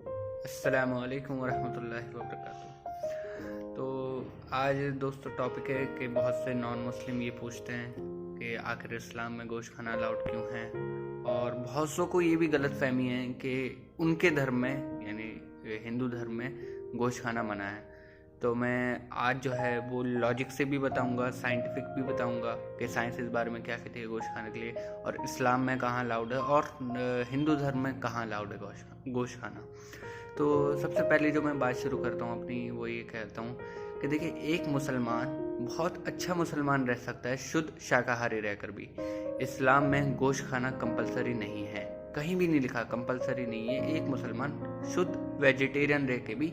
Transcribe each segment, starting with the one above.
अस्सलामु अलैकुम वरहमतुल्लाहि वबरकातुहू। तो आज दोस्तों टॉपिक है कि बहुत से नॉन मुस्लिम ये पूछते हैं कि आखिर इस्लाम में गोश्त खाना अलाउड क्यों है, और बहुत सौ को ये भी गलत फहमी है कि उनके धर्म में यानी हिंदू धर्म में गोश्त खाना मना है। तो मैं आज जो है वो लॉजिक से भी बताऊंगा, साइंटिफिक भी बताऊंगा कि साइंस इस बारे में क्या कहती है गोश्त खाने के लिए, और इस्लाम में कहाँ अलाउड है और हिंदू धर्म में कहाँ अलाउड है गोश्त खाना। तो सबसे पहले जो मैं बात शुरू करता हूँ अपनी, वो ये कहता हूँ कि देखिए, एक मुसलमान बहुत अच्छा मुसलमान रह सकता है शुद्ध शाकाहारी रहकर भी। इस्लाम में गोश्त खाना कंपलसरी नहीं है, कहीं भी नहीं लिखा कंपलसरी नहीं है। एक मुसलमान शुद्ध वेजिटेरियन रह के भी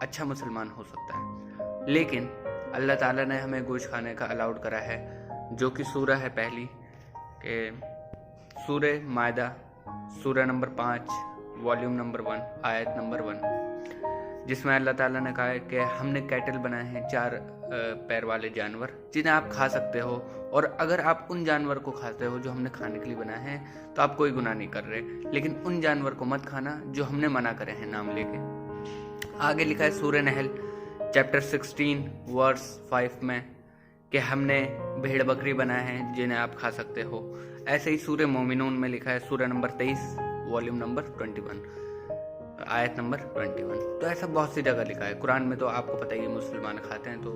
अच्छा मुसलमान हो सकता है। लेकिन अल्लाह ताला ने हमें गोश्त खाने का अलाउड करा है, जो कि सूरह है पहली के सूरह मायदा, सूरह नंबर 5 वॉल्यूम नंबर 1 आयत नंबर 1, जिसमें अल्लाह ताला ने कहा है कि हमने कैटल बनाए हैं 4 पैर वाले जानवर जिन्हें आप खा सकते हो, और अगर आप उन जानवर को खाते हो जो हमने खाने के लिए बनाए हैं तो आप कोई गुनाह नहीं कर रहे। लेकिन उन जानवर को मत खाना जो हमने मना करे हैं नाम लेके। आगे लिखा है सूरह नहल चैप्टर 16 वर्स 5 में कि हमने भेड़ बकरी बनाए हैं जिन्हें आप खा सकते हो। ऐसे ही सूरह मोमिनून में लिखा है सूरह नंबर 23 वॉल्यूम नंबर 21 आयत नंबर 21। तो ऐसा बहुत सी जगह लिखा है। कुरान में तो आपको पता ही है मुसलमान खाते हैं, तो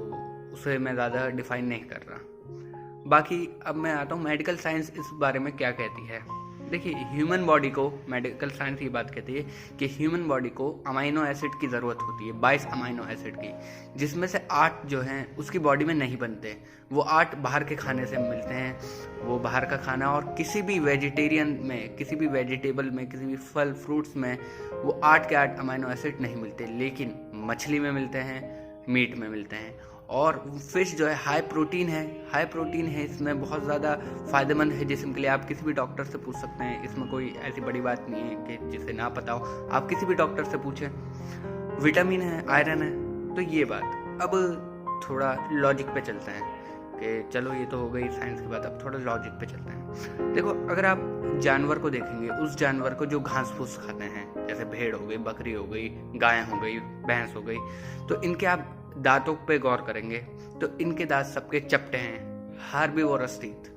उसे मैं ज़्यादा डिफाइन नहीं कर रहा। बाकी अब मैं आता हूँ मेडिकल साइंस इस बारे में क्या कहती है। देखिए, ह्यूमन बॉडी को मेडिकल साइंस ये बात कहती है कि ह्यूमन बॉडी को अमाइनो एसिड की ज़रूरत होती है, 22 अमाइनो एसिड की, जिसमें से 8 जो हैं उसकी बॉडी में नहीं बनते। वो 8 बाहर के खाने से मिलते हैं। वो बाहर का खाना और किसी भी वेजिटेरियन में, किसी भी वेजिटेबल में, किसी भी फल फ्रूट्स में वो 8 के 8 अमाइनो एसिड नहीं मिलते। लेकिन मछली में मिलते हैं, मीट में मिलते हैं। और फिश जो है हाई प्रोटीन है, इसमें बहुत ज़्यादा फ़ायदेमंद है जिस्म के लिए। आप किसी भी डॉक्टर से पूछ सकते हैं, इसमें कोई ऐसी बड़ी बात नहीं है कि जिसे ना पता हो। आप किसी भी डॉक्टर से पूछें, विटामिन है, आयरन है। तो ये बात। अब थोड़ा लॉजिक पे चलते हैं कि चलो ये तो हो गई साइंस की बात, अब थोड़ा लॉजिक पे चलते हैं। देखो, अगर आप जानवर को देखेंगे, उस जानवर को जो घास फूस खाते हैं, जैसे भेड़ हो गई, बकरी हो गई, गाय हो गई, भैंस हो गई, तो इनके आप दांतों पे गौर करेंगे तो इनके दांत सबके चपटे हैं, हार भी वो रस्तीत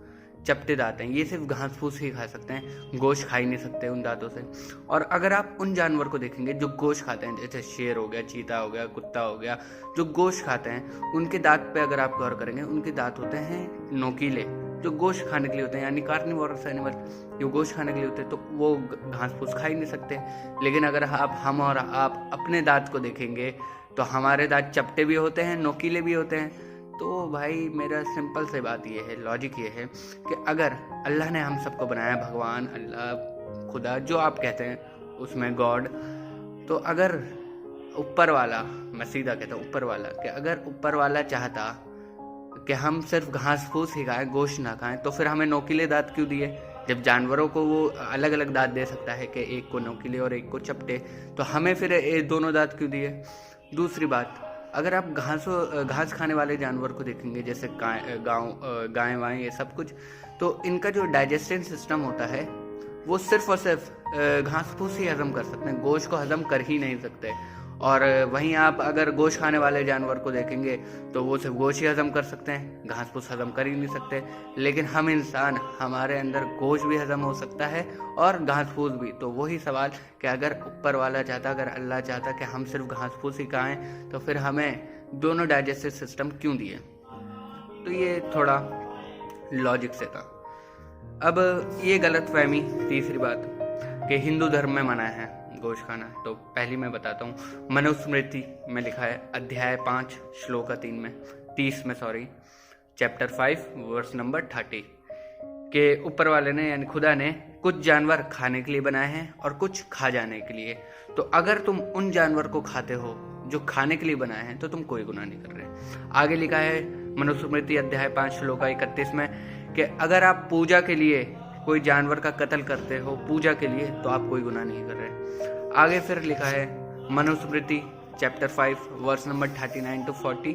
चपटे दांत हैं। ये सिर्फ घास फूस ही खा सकते हैं, गोश्त खा ही नहीं सकते उन दांतों से। और अगर आप उन जानवर को देखेंगे जो गोश्त खाते हैं, जैसे शेर हो गया, चीता हो गया, कुत्ता हो गया, जो गोश्त खाते हैं, उनके दांत पे अगर आप गौर करेंगे, उनके दांत होते हैं नोकीले, जो गोश्त खाने के लिए होते हैं, यानी कार्निवोरस एनिमल जो गोश्त खाने के लिए होते हैं, तो वो घास फूस खा ही नहीं सकते। लेकिन अगर हम और आप अपने दांत को देखेंगे तो हमारे दांत चपटे भी होते हैं, नोकीले भी होते हैं। तो भाई मेरा सिंपल सी बात ये है, लॉजिक ये है कि अगर अल्लाह ने हम सबको बनाया, भगवान, अल्लाह, खुदा, जो आप कहते हैं उसमें गॉड, तो अगर ऊपर वाला, मैं सीधा कहता हूँ ऊपर वाला, कि अगर ऊपर वाला चाहता कि हम सिर्फ घास फूस ही खाएं, गोश्त ना खाएं, तो फिर हमें नोकीले दांत क्यों दिए? जब जानवरों को वो अलग अलग दांत दे सकता है कि एक को नोकीले और एक को चपटे, तो हमें फिर दोनों दांत क्यों दिए? दूसरी बात, अगर आप घास खाने वाले जानवर को देखेंगे, जैसे गाय वाएँ, ये सब कुछ, तो इनका जो डाइजेस्टिव सिस्टम होता है वो सिर्फ और सिर्फ घास फूस ही हजम कर सकते हैं, गोश्त को हजम कर ही नहीं सकते। और वहीं आप अगर गोश्त खाने वाले जानवर को देखेंगे तो वो सिर्फ गोश्त ही हजम कर सकते हैं, घास फूस हजम कर ही नहीं सकते। लेकिन हम इंसान, हमारे अंदर गोश्त भी हजम हो सकता है और घास फूस भी। तो वही सवाल कि अगर ऊपर वाला चाहता, अगर अल्लाह चाहता कि हम सिर्फ घास फूस ही खाएं, तो फिर हमें दोनों डाइजेस्टिव सिस्टम क्यों दिए? तो ये थोड़ा लॉजिक से था। अब ये गलत फहमी, तीसरी बात, कि हिंदू धर्म में मना है गोश्त खाना। तो पहली मैं बताता हूँ, मनुस्मृति में लिखा है अध्याय 5 श्लोक 30 में चैप्टर 5 वर्स नंबर 30 के ऊपर वाले ने यानी खुदा ने कुछ जानवर खाने के लिए बनाए हैं और कुछ खा जाने के लिए। तो अगर तुम उन जानवर को खाते हो जो खाने के लिए बनाए हैं तो तुम कोई गुनाह नहीं कर रहे। आगे लिखा है मनुस्मृति अध्याय 5 श्लोक 31 में कि अगर आप पूजा के लिए कोई जानवर का कत्ल करते हो, पूजा के लिए, तो आप कोई गुनाह नहीं कर रहे। आगे फिर लिखा है Manusmriti chapter 5 verse number 39 to 40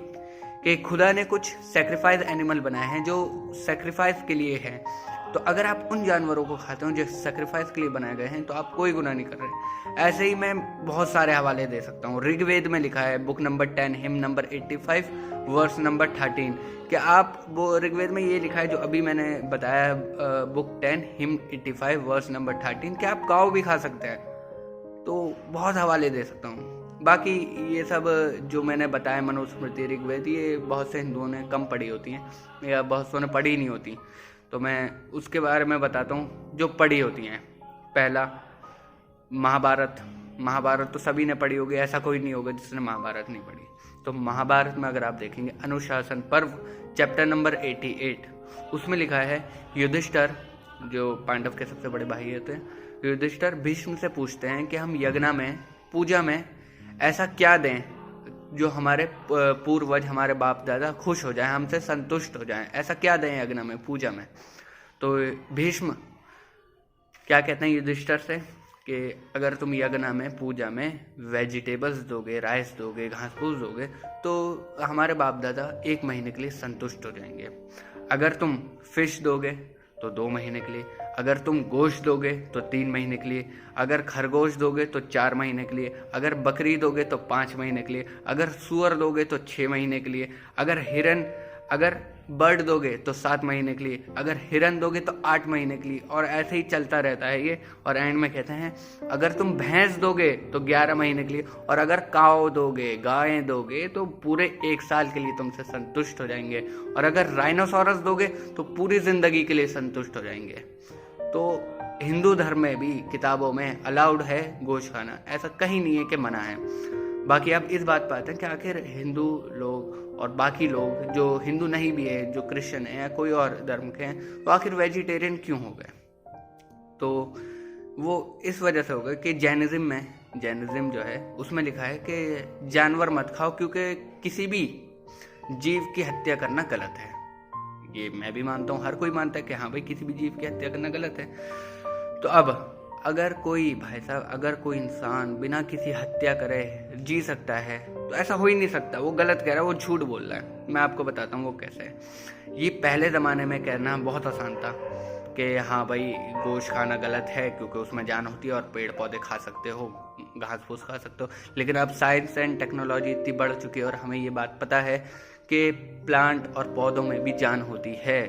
कि खुदा ने कुछ सेक्रीफाइस एनिमल बनाए हैं जो सेक्रीफाइस के लिए हैं। तो अगर आप उन जानवरों को खाते हो जो सेक्रीफाइस के लिए बनाए गए हैं तो आप कोई गुनाह नहीं कर रहे। ऐसे ही मैं बहुत सारे हवाले दे सकता हूँ। ऋग्वेद में लिखा है, book number 10 hymn number 85 verse number 13, कि आप वो ऋग्वेद में ये लिखा है जो अभी मैंने बताया, बुक 10 हिम 85 वर्स नंबर 13, कि आप काऊ भी खा सकते हैं। तो बहुत हवाले दे सकता हूँ। बाकी ये सब जो मैंने बताया, मनुस्मृति, ऋग्वेद, ये बहुत से हिंदुओं ने कम पढ़ी होती हैं या बहुत सौ ने पढ़ी नहीं होती। तो मैं उसके बारे में बताता हूँ जो पढ़ी होती हैं। पहला, महाभारत तो सभी ने पढ़ी होगी, ऐसा कोई नहीं होगा जिसने महाभारत नहीं पढ़ी। तो महाभारत में अगर आप देखेंगे, अनुशासन पर्व चैप्टर नंबर 88, उसमें लिखा है, युधिष्ठिर जो पांडव के सबसे बड़े भाई होते हैं, युधिष्ठिर भीष्म से पूछते हैं कि हम यज्ञ में, पूजा में ऐसा क्या दें जो हमारे पूर्वज, हमारे बाप दादा खुश हो जाएं, हमसे संतुष्ट हो जाएं, ऐसा क्या दें यज्ञ में, पूजा में। तो भीष्म क्या कहते हैं युधिष्ठिर से कि अगर तुम यज्ञ में, पूजा में वेजिटेबल्स दोगे, राइस दोगे, घास फूस दोगे, तो हमारे बाप दादा 1 महीने के लिए संतुष्ट हो जाएंगे। अगर तुम फिश दोगे तो 2 महीने के लिए, अगर तुम गोश्त दोगे तो 3 महीने के लिए, अगर खरगोश दोगे तो 4 महीने के लिए, अगर बकरी दोगे तो 5 महीने के लिए, अगर सूअर दोगे तो 6 महीने के लिए, अगर बर्ड दोगे तो 7 महीने के लिए, अगर हिरन दोगे तो 8 महीने के लिए, और ऐसे ही चलता रहता है ये। और एंड में कहते हैं अगर तुम भैंस दोगे तो 11 महीने के लिए, और अगर काऊ दोगे, गायें दोगे तो पूरे 1 साल के लिए तुमसे संतुष्ट हो जाएंगे, और अगर राइनोसोरस दोगे तो पूरी जिंदगी के लिए संतुष्ट हो जाएंगे। तो हिंदू धर्म में भी, किताबों में अलाउड है गोश्त खाना, ऐसा कहीं नहीं है कि मना है। बाकी आप इस बात पर आते हैं कि आखिर हिंदू लोग और बाकी लोग जो हिंदू नहीं भी है, जो क्रिश्चियन है या कोई और धर्म के हैं, वो आखिर वेजिटेरियन क्यों हो गए। तो वो इस वजह से हो गए कि जैनिज्म जो है उसमें लिखा है कि जानवर मत खाओ, क्योंकि किसी भी जीव की हत्या करना गलत है। ये मैं भी मानता हूँ, हर कोई मानता है कि हाँ भाई किसी भी जीव की हत्या करना गलत है। तो अब अगर कोई भाई साहब, अगर कोई इंसान बिना किसी हत्या करे जी सकता है तो ऐसा हो ही नहीं सकता। वो गलत कह रहा है, वो झूठ बोल रहा है। मैं आपको बताता हूँ वो कैसे है। ये पहले ज़माने में कहना बहुत आसान था कि हाँ भाई गोश्त खाना गलत है क्योंकि उसमें जान होती है और पेड़ पौधे खा सकते हो, घास फूस खा सकते हो। लेकिन अब साइंस एंड टेक्नोलॉजी इतनी बढ़ चुकी है और हमें ये बात पता है कि प्लांट और पौधों में भी जान होती है,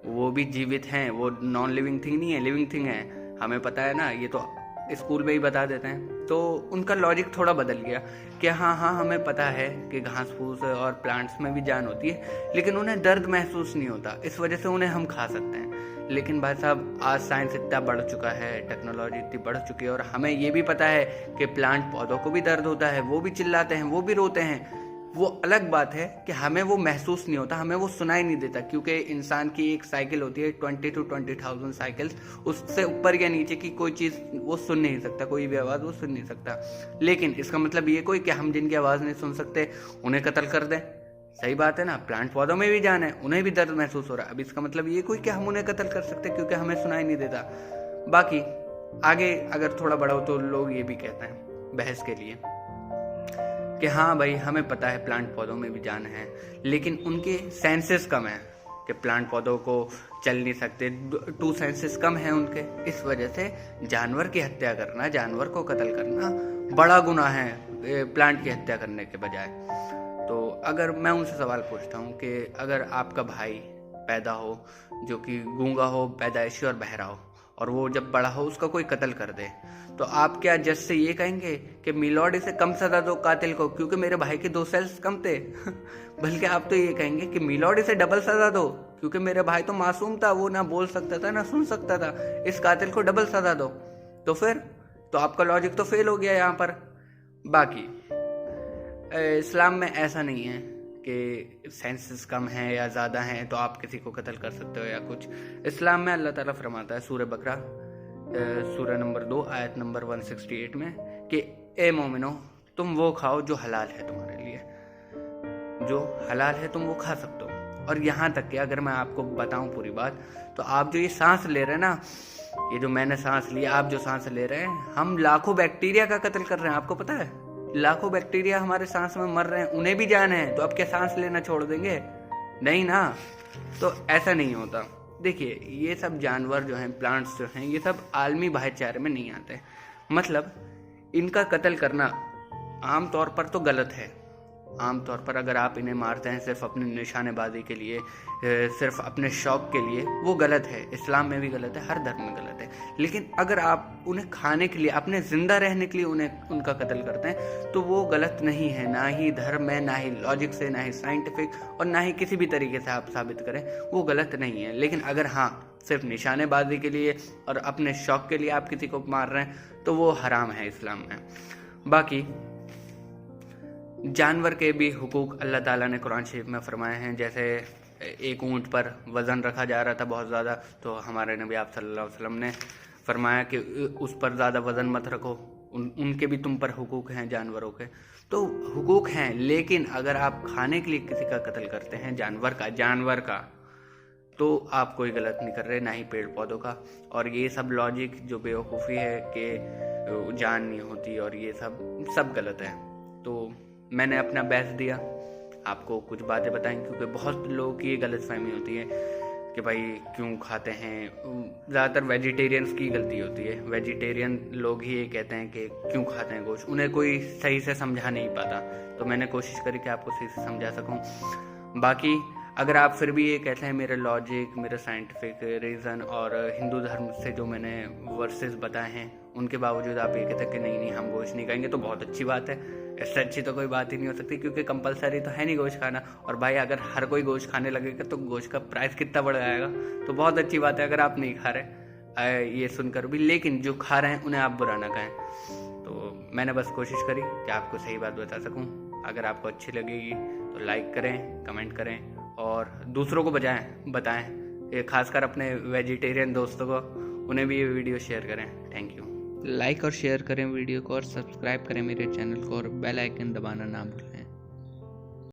वो भी जीवित हैं, वो नॉन लिविंग थिंग नहीं है, लिविंग थिंग है। हमें पता है ना, ये तो स्कूल में ही बता देते हैं। तो उनका लॉजिक थोड़ा बदल गया कि हाँ हमें पता है कि घास फूस और प्लांट्स में भी जान होती है, लेकिन उन्हें दर्द महसूस नहीं होता, इस वजह से उन्हें हम खा सकते हैं। लेकिन भाई साहब आज साइंस इतना बढ़ चुका है, टेक्नोलॉजी इतनी बढ़ चुकी है और हमें ये भी पता है कि प्लांट पौधों को भी दर्द होता है, वो भी चिल्लाते हैं, वो भी रोते हैं। वो अलग बात है कि हमें वो महसूस नहीं होता, हमें वो सुनाई नहीं देता, क्योंकि इंसान की एक साइकिल होती है 20 to 20,000 साइकिल्स, उससे ऊपर या नीचे की कोई चीज़ वो सुन नहीं सकता, कोई भी आवाज़ वो सुन नहीं सकता। लेकिन इसका मतलब ये कोई कि हम जिनकी आवाज़ नहीं सुन सकते उन्हें कत्ल कर दें। सही बात है ना, प्लांट पौधों में भी जान है, उन्हें भी दर्द महसूस हो रहा है। अब इसका मतलब ये कोई कि हम उन्हें कत्ल कर सकते क्योंकि हमें सुनाई नहीं देता। बाकी आगे अगर थोड़ा बड़ा हो तो लोग ये भी कहते हैं बहस के लिए कि हाँ भाई हमें पता है प्लांट पौधों में भी जान है, लेकिन उनके सेंसेस कम है कि प्लांट पौधों को चल नहीं सकते, 2 सेंसेस कम है उनके। इस वजह से जानवर की हत्या करना, जानवर को कत्ल करना बड़ा गुनाह है प्लांट की हत्या करने के बजाय। तो अगर मैं उनसे सवाल पूछता हूँ कि अगर आपका भाई पैदा हो जो कि गूंगा हो, पैदाइशी और बहरा हो, और वो जब बड़ा हो उसका कोई कत्ल कर दे, तो आप क्या जज से ये कहेंगे कि मिलॉर्ड इसे कम सजा दो कातिल को क्योंकि मेरे भाई के 2 सेल्स कम थे? बल्कि आप तो ये कहेंगे कि मिलॉर्ड इसे डबल सजा दो क्योंकि मेरे भाई तो मासूम था, वो ना बोल सकता था ना सुन सकता था, इस कातिल को डबल सजा दो। तो फिर तो आपका लॉजिक तो फेल हो गया यहाँ पर। बाकी इस्लाम में ऐसा नहीं है कि सेंसेस कम हैं या ज़्यादा हैं तो आप किसी को कत्ल कर सकते हो या कुछ। इस्लाम में अल्लाह ताला फरमाता है सूरह बकरा सूरह नंबर 2 आयत नंबर 168 में कि ए मोमिनो तुम वो खाओ जो हलाल है तुम्हारे लिए, जो हलाल है तुम वो खा सकते हो। और यहाँ तक कि अगर मैं आपको बताऊँ पूरी बात, तो आप जो ये सांस ले रहे हैं ना, ये जो मैंने सांस लिया, आप जो सांस ले रहे हैं, हम लाखों बैक्टीरिया का कत्ल कर रहे हैं। आपको पता है लाखों बैक्टीरिया हमारे सांस में मर रहे हैं, उन्हें भी जान है, तो आप क्या सांस लेना छोड़ देंगे? नहीं ना। तो ऐसा नहीं होता। देखिए ये सब जानवर जो हैं, प्लांट्स जो हैं, ये सब आलमी भाईचारे में नहीं आते। मतलब इनका कत्ल करना आम तौर पर तो गलत है। आम तौर पर अगर आप इन्हें मारते हैं सिर्फ अपनी निशानेबाजी के लिए, सिर्फ अपने शौक के लिए, वो गलत है। इस्लाम में भी गलत है, हर धर्म में गलत है। लेकिन अगर आप उन्हें खाने के लिए, अपने ज़िंदा रहने के लिए उनका कत्ल करते हैं तो वो गलत नहीं है। ना ही धर्म में, ना ही लॉजिक से, ना ही साइंटिफिक, और ना ही किसी भी तरीके से आप साबित करें, वो गलत नहीं है। लेकिन अगर हाँ सिर्फ निशानेबाजी के लिए और अपने शौक के लिए आप किसी को मार रहे हैं तो वो हराम है इस्लाम में। बाकी जानवर के भी हुकूक अल्लाह ताला ने कुरान शरीफ में फरमाए हैं। जैसे एक ऊँट पर वज़न रखा जा रहा था बहुत ज़्यादा, तो हमारे नबी आप सल्लल्लाहु अलैहि वसल्लम ने फरमाया कि उस पर ज़्यादा वज़न मत रखो, उनके भी तुम पर हुकूक हैं जानवरों के। तो हुकूक हैं, लेकिन अगर आप खाने के लिए किसी का कत्ल करते हैं, जानवर का, तो आप कोई गलत नहीं कर रहे, ना ही पेड़ पौधों का। और ये सब लॉजिक जो बेवकूफ़ी है कि जान नहीं होती और ये सब गलत है। तो मैंने अपना बेस्ट दिया, आपको कुछ बातें बताएं, क्योंकि बहुत लोगों की ये गलतफहमी होती है कि भाई क्यों खाते हैं। ज़्यादातर वेजिटेरियंस की गलती होती है। वेजिटेरियन लोग ही ये कहते हैं कि क्यों खाते हैं गोश्त, उन्हें कोई सही से समझा नहीं पाता। तो मैंने कोशिश करी कि आपको सही से समझा सकूं। बाकी अगर आप फिर भी ये कहते हैं मेरे लॉजिक, मेरे साइंटिफिक रीज़न और हिंदू धर्म से जो मैंने वर्सेस बताए हैं उनके बावजूद आप ये कहते हैं कि नहीं हम गोश्त नहीं खाएंगे, तो बहुत अच्छी बात है। इससे अच्छी तो कोई बात ही नहीं हो सकती, क्योंकि कंपलसरी तो है नहीं गोश्त खाना। और भाई अगर हर कोई गोश्त खाने लगेगा तो गोश्त का प्राइस कितना बढ़ जाएगा। तो बहुत अच्छी बात है अगर आप नहीं खा रहे, ये सुनकर भी। लेकिन जो खा रहे हैं उन्हें आप बुरा ना कहें। तो मैंने बस कोशिश करी कि आपको सही बात बता सकूं। अगर आपको अच्छी लगेगी तो लाइक करें, कमेंट करें और दूसरों को बताएं, खासकर अपने वेजिटेरियन दोस्तों को, उन्हें भी ये वीडियो शेयर करें। Thank you. लाइक और शेयर करें वीडियो को और सब्सक्राइब करें मेरे चैनल को और बेल आइकन दबाना ना भूलें।